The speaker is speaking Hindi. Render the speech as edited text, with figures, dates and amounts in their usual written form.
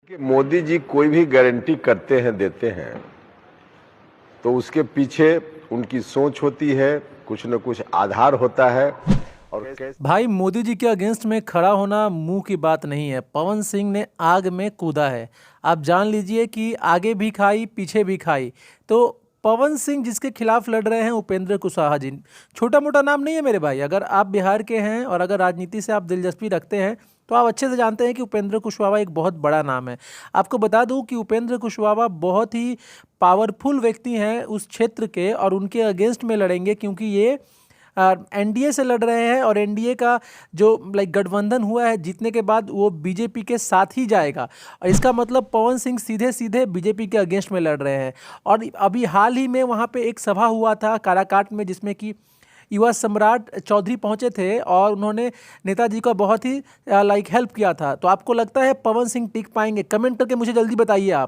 कि मोदी जी कोई भी गारंटी करते हैं, देते हैं, तो उसके पीछे उनकी सोच होती है, कुछ न कुछ आधार होता है। और भाई मोदी जी के अगेंस्ट में खड़ा होना मुंह की बात नहीं है। पवन सिंह ने आग में कूदा है, आप जान लीजिए कि आगे भी खाई पीछे भी खाई। तो पवन सिंह जिसके खिलाफ लड़ रहे हैं उपेंद्र कुशवाहा जी, छोटा मोटा नाम नहीं है मेरे भाई। अगर आप बिहार के हैं और अगर राजनीति से आप दिलचस्पी रखते हैं तो आप अच्छे से जानते हैं कि उपेंद्र कुशवाहा एक बहुत बड़ा नाम है। आपको बता दूं कि उपेंद्र कुशवाहा बहुत ही पावरफुल व्यक्ति हैं उस क्षेत्र के, और उनके अगेंस्ट में लड़ेंगे क्योंकि ये एनडीए से लड़ रहे हैं, और एनडीए का जो गठबंधन हुआ है जीतने के बाद वो बीजेपी के साथ ही जाएगा। और इसका मतलब पवन सिंह सीधे सीधे बीजेपी के अगेंस्ट में लड़ रहे हैं। और अभी हाल ही में वहाँ पे एक सभा हुआ था काराकाट में, जिसमें कि युवा सम्राट चौधरी पहुंचे थे और उन्होंने नेताजी का बहुत ही हेल्प किया था। तो आपको लगता है पवन सिंह टिक पाएंगे? कमेंट करके मुझे जल्दी बताइए आप।